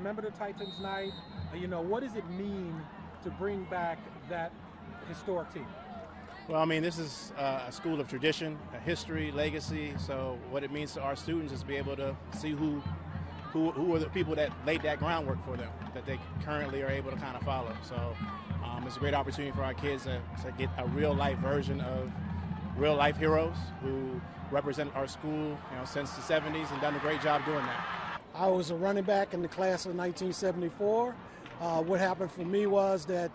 remember the Titans night? What does it mean to bring back that historic team? Well, I mean, this is a school of tradition, a history, legacy. So what it means to our students is to be able to see who are the people that laid that groundwork for them, that they currently are able to kind of follow. So it's a great opportunity for our kids to get a real-life version of real-life heroes who represent our school since the 70s and done a great job doing that. I was a running back in the class of 1974. What happened for me was that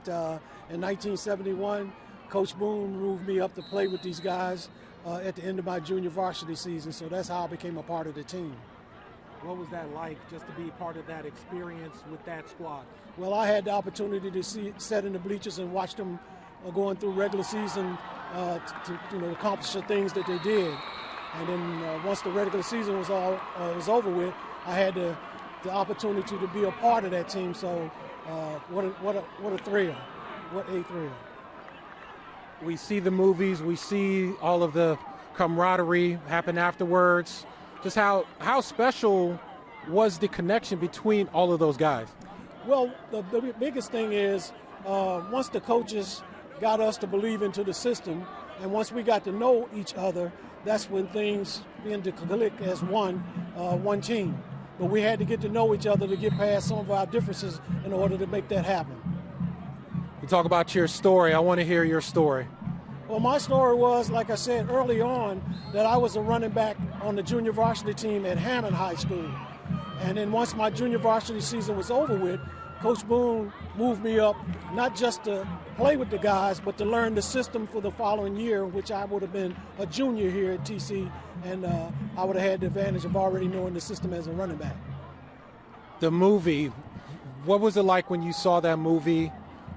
in 1971, Coach Boone moved me up to play with these guys at the end of my junior varsity season, so that's how I became a part of the team. What was that like, just to be part of that experience with that squad? Well, I had the opportunity to sit in the bleachers and watch them going through regular season to accomplish the things that they did. And then once the regular season was over with, I had the opportunity to be a part of that team. So what a thrill! What a thrill! We see the movies, we see all of the camaraderie happen afterwards. Just how special was the connection between all of those guys? Well, the biggest thing is once the coaches got us to believe into the system, and once we got to know each other, that's when things began to click as one team. But we had to get to know each other to get past some of our differences in order to make that happen. You talk about your story. I want to hear your story. Well, my story was, like I said early on, that I was a running back on the junior varsity team at Hammond High School. And then once my junior varsity season was over with, Coach Boone moved me up not just to play with the guys, but to learn the system for the following year, which I would have been a junior here at TC, and I would have had the advantage of already knowing the system as a running back. The movie, what was it like when you saw that movie?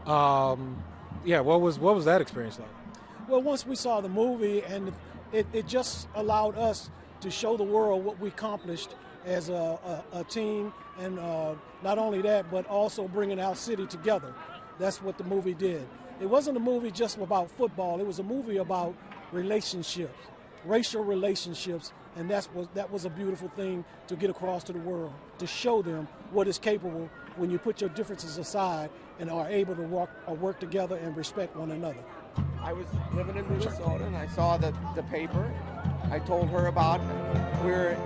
What was that experience like? Well, once we saw the movie, and it just allowed us to show the world what we accomplished as a team, and not only that, but also bringing our city together. That's what the movie did. It wasn't a movie just about football. It was a movie about relationships, racial relationships, and that was a beautiful thing to get across to the world, to show them what is capable when you put your differences aside and are able to work together and respect one another. I was living in Minnesota and I saw the paper. I told her about it.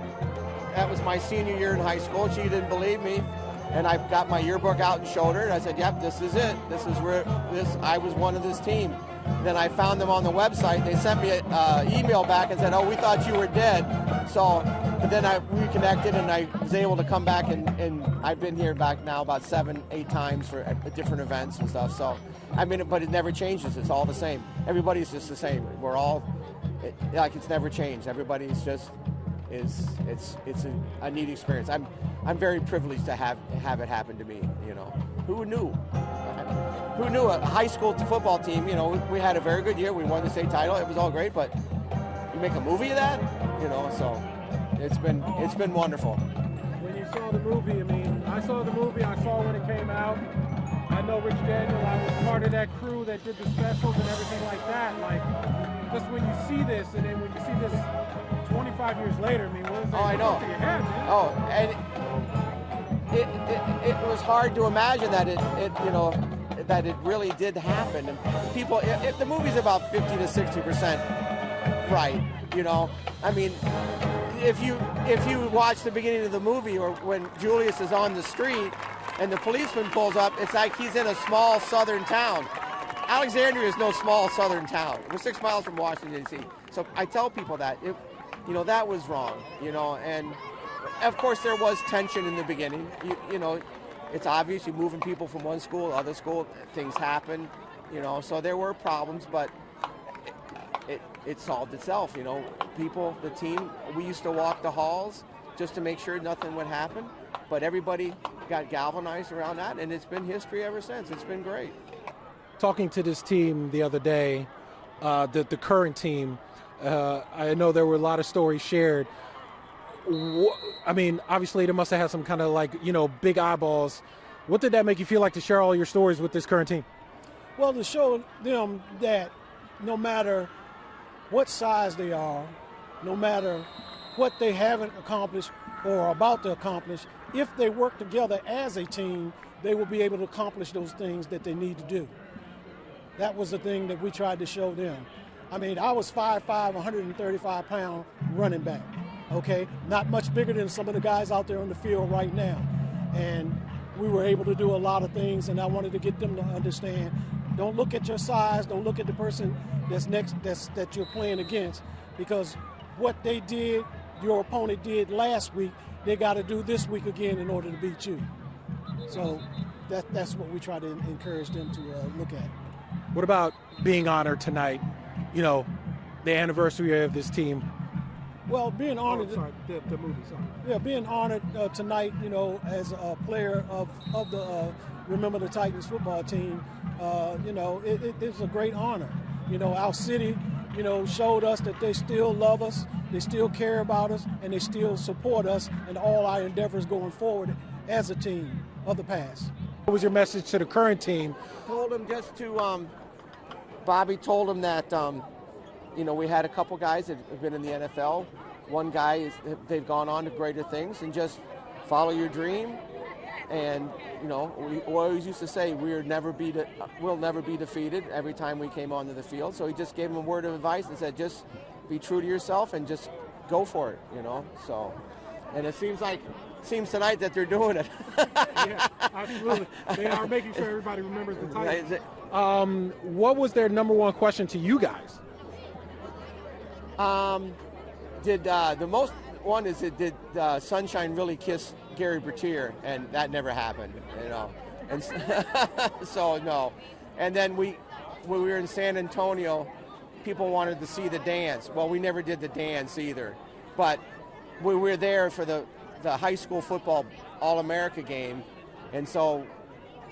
That was my senior year in high school. She didn't believe me. And I got my yearbook out and showed her. And I said, yep, this is it. This is where I was one of this team. Then I found them on the website. They sent me an email back and said, oh, we thought you were dead. But then I reconnected and I was able to come back, and I've been here back now about 7-8 times for different events and stuff. So, I mean, but it never changes. It's all the same. Everybody's just the same. We're all, it's never changed. Everybody's just, it's a neat experience. I'm very privileged to have it happen to me, Who knew? Who knew a high school football team, we had a very good year. We won the state title. It was all great, but you make a movie of that, so it's been wonderful. When you saw the movie, I saw the movie, I saw when it came out. I know Rich Daniel, I was part of that crew that did the specials and everything like that. Like, just when you see this, and then when you see this 25 years later, what is that? Oh, I know. To your head, man? Oh, and it was hard to imagine that that it really did happen. And people, if the movie's about 50 to 60% right, if you watch the beginning of the movie, or when Julius is on the street and the policeman pulls up, it's like he's in a small southern town. Alexandria is no small southern town. We're 6 miles from Washington, D.C. So I tell people that, that was wrong, and of course there was tension in the beginning. It's obvious you're moving people from one school to other school, things happen, so there were problems, but it solved itself, People, the team, we used to walk the halls just to make sure nothing would happen, but everybody got galvanized around that, and it's been history ever since. It's been great. Talking to this team the other day, the current team, I know there were a lot of stories shared. Obviously they must have had some kind of big eyeballs. What did that make you feel like to share all your stories with this current team? Well, to show them that no matter what size they are, no matter what they haven't accomplished or are about to accomplish, if they work together as a team, they will be able to accomplish those things that they need to do. That was the thing that we tried to show them. I mean, I was 5'5", 135-pound running back, okay? Not much bigger than some of the guys out there on the field right now. And we were able to do a lot of things, and I wanted to get them to understand, don't look at your size, don't look at the person that you're playing against, because what they did, your opponent did last week, they got to do this week again in order to beat you. So that's what we try to encourage them to look at. What about being honored tonight? You know, the anniversary of this team. Well, being honored. The movie. Sorry. Yeah, being honored tonight, you know, as a player of the Remember the Titans football team, you know, it's a great honor. You know, our city, you know, showed us that they still love us, they still care about us, and they still support us in all our endeavors going forward as a team of the past. What was your message to the current team? Told him just to, Bobby told him that, you know, we had a couple guys that have been in the NFL. One guy, they've gone on to greater things, and just follow your dream. And, you know, we always used to say we'll never be defeated every time we came onto the field. So he just gave him a word of advice and said, just be true to yourself and just go for it, you know. So, and it seems tonight that they're doing it. Yeah, absolutely. They are making sure everybody remembers the Titans. What was their number one question to you guys? The most one is, did Sunshine really kiss Gary Bertier? And that never happened, you know. And so no. And then when we were in San Antonio, people wanted to see the dance. Well, we never did the dance either, but we were there for the high school football All-America game, and so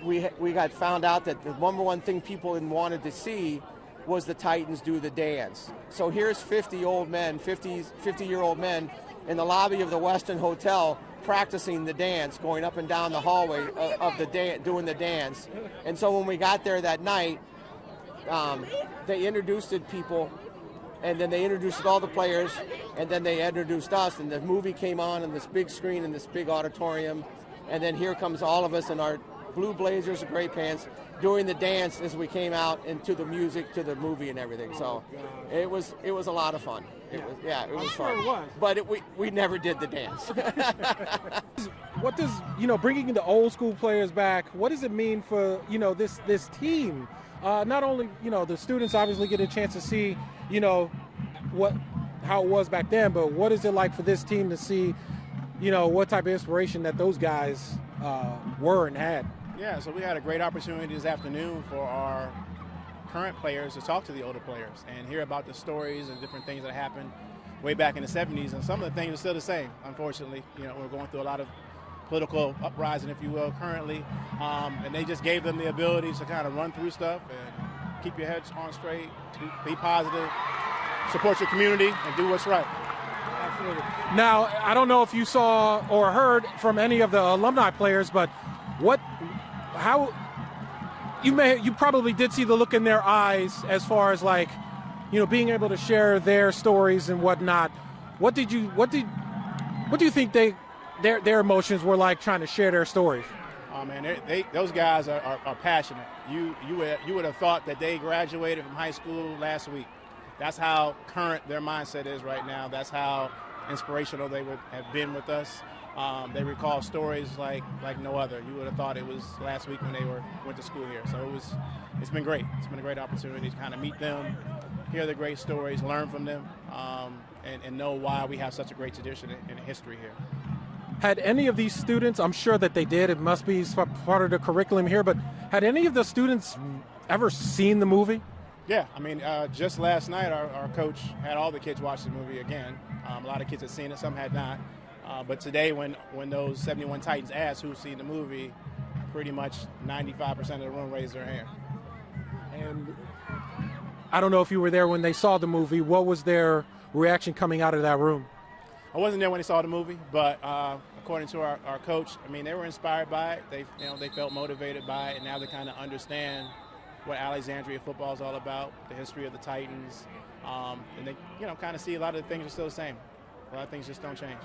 we got found out that the number one thing people wanted to see was the Titans do the dance. So here's 50-year-old men in the lobby of the Westin Hotel practicing the dance, going up and down the hallway of the doing the dance. And so when we got there that night, they introduced people, and then they introduced all the players, and then they introduced us, and the movie came on this big screen in this big auditorium, and then here comes all of us in our blue blazers and gray pants doing the dance as we came out into the music, to the movie and everything. So it was a lot of fun. It was fun. Sure it was. But we never did the dance. What does, you know, bringing the old school players back, what does it mean for, you know, this team? Not only, you know, the students obviously get a chance to see, you know, how it was back then, but what is it like for this team to see, you know, what type of inspiration that those guys were and had? Yeah, so we had a great opportunity this afternoon for our current players to talk to the older players and hear about the stories and different things that happened way back in the 70s. And some of the things are still the same, unfortunately. You know, we're going through a lot of political uprising, if you will, currently. And they just gave them the ability to kind of run through stuff and keep your heads on straight, be positive, support your community, and do what's right. Absolutely. Now, I don't know if you saw or heard from any of the alumni players, but you probably did see the look in their eyes as far as, like, you know, being able to share their stories and whatnot. What do you think their emotions were like trying to share their stories? Oh man, those guys are passionate. You would have thought that they graduated from high school last week. That's how current their mindset is right now. That's how inspirational they would have been with us. They recall stories like no other. You would have thought it was last week when they went to school here. So it's been great. It's been a great opportunity to kind of meet them, hear the great stories, learn from them, and know why we have such a great tradition and history here. Had any of these students, I'm sure that they did, it must be part of the curriculum here, but had any of the students ever seen the movie? Yeah, I mean, just last night our coach had all the kids watch the movie again. A lot of kids had seen it, some had not. But today when those 71 Titans asked who's seen the movie, pretty much 95% of the room raised their hand. And I don't know if you were there when they saw the movie. What was their reaction coming out of that room? I wasn't there when they saw the movie, but according to our coach, I mean, they were inspired by it. They felt motivated by it, and now they kind of understand what Alexandria football is all about, the history of the Titans, and they kind of see a lot of the things are still the same. A lot of things just don't change.